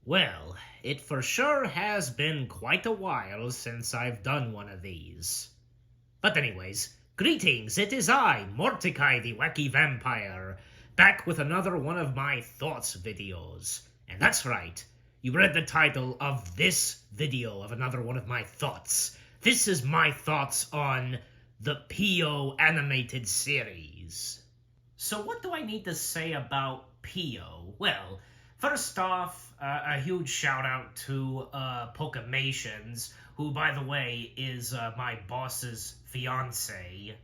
Well, it for sure has been quite a while since I've done one of these. But anyways, greetings, it is I, Mordecai the Wacky Vampire, back with another one of my thoughts videos. And that's right, you read the title of this video of another one of my thoughts. This is my thoughts on the Piyo animated series. So what do I need to say about Piyo? Well, first off, a huge shout out to Pokemations, who, by the way, is my boss's fiance.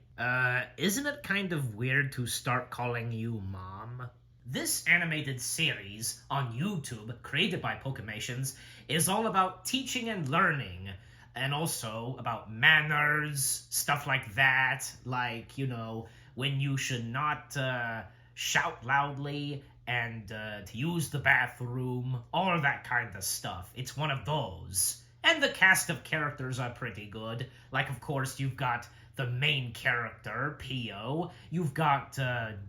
Isn't it kind of weird to start calling you Mom? This animated series on YouTube, created by Pokemations, is all about teaching and learning, and also about manners, stuff like that, like, when you should not shout loudly, and to use the bathroom, all that kind of stuff. It's one of those. And the cast of characters are pretty good. Like, of course, you've got the main character, Piyo. You've got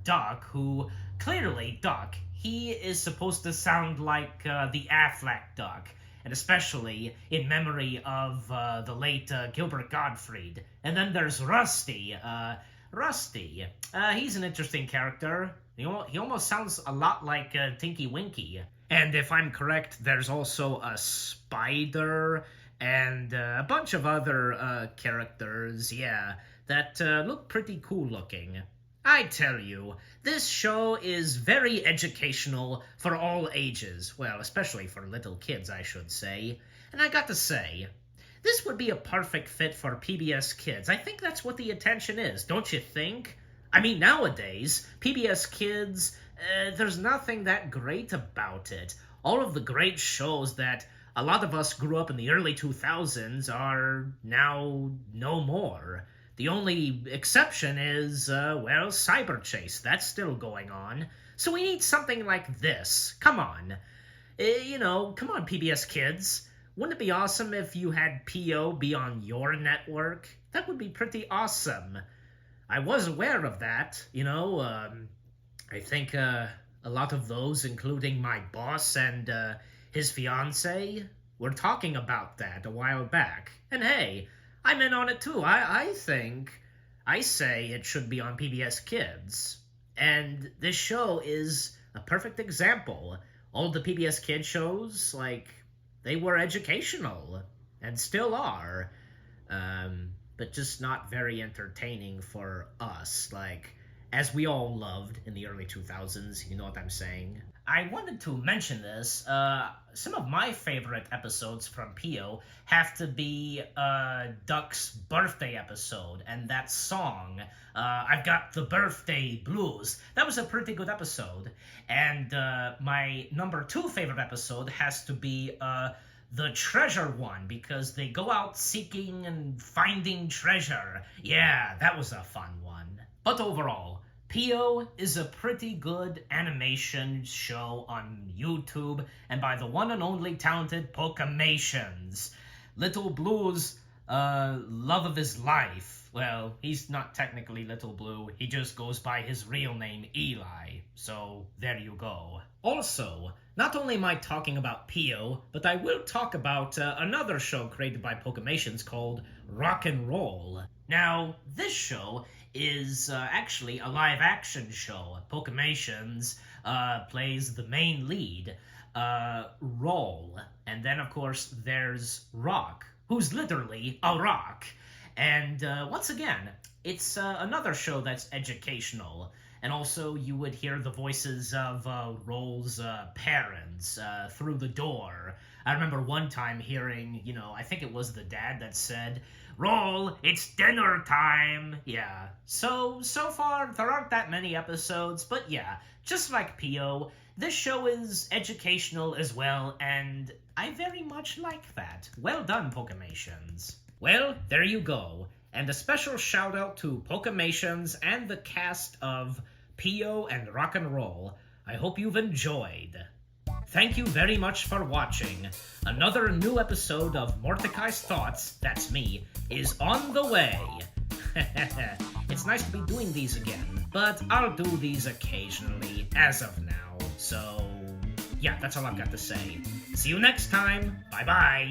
Duck, who, clearly, Duck, he is supposed to sound like the Affleck Duck. And especially in memory of the late Gilbert Gottfried. And then there's Rusty. Rusty. He's an interesting character. He almost sounds a lot like Tinky Winky. And if I'm correct, there's also a spider and a bunch of other characters, yeah, that look pretty cool looking. I tell you, this show is very educational for all ages. Well, especially for little kids, I should say. And I got to say, this would be a perfect fit for PBS Kids. I think that's what the attention is, don't you think? I mean, nowadays, PBS Kids, there's nothing that great about it. All of the great shows that a lot of us grew up in the early 2000s are now no more. The only exception is, Cyber Chase. That's still going on. So we need something like this. Come on. Come on, PBS Kids. Wouldn't it be awesome if you had Piyo be on your network? That would be pretty awesome. I was aware of that, I think a lot of those, including my boss and his fiance, were talking about that a while back. And hey, I'm in on it too. I say it should be on PBS Kids. And this show is a perfect example. All the PBS Kids shows, they were educational, and still are, but just not very entertaining for us, as we all loved in the early 2000s, you know what I'm saying? I wanted to mention this. Some of my favorite episodes from Piyo have to be Duck's birthday episode and that song, I've Got the Birthday Blues. That was a pretty good episode. And my number 2 favorite episode has to be the treasure one, because they go out seeking and finding treasure. Yeah, that was a fun one. But overall, Piyo is a pretty good animation show on YouTube, and by the one and only talented Pokemations. Little Blue's love of his life. Well, he's not technically Little Blue, he just goes by his real name, Eli. So, there you go. Also, not only am I talking about Piyo, but I will talk about another show created by Pokemations called Rock and Roll. Now, this show is actually a live-action show. Pokemations plays the main lead, Roll. And then, of course, there's Rock, who's literally a rock. And once again, it's another show that's educational. And also, you would hear the voices of Roll's parents through the door. I remember one time hearing, I think it was the dad that said, "Roll, it's dinner time!" Yeah. So far, there aren't that many episodes, but yeah, just like Piyo, this show is educational as well, and I very much like that. Well done, Pokemations. Well, there you go. And a special shout out to Pokemations and the cast of Piyo and Rock and Roll. I hope you've enjoyed. Thank you very much for watching. Another new episode of Mordecai's Thoughts, that's me, is on the way. It's nice to be doing these again, but I'll do these occasionally as of now, so yeah, that's all I've got to say. See you next time. Bye-bye.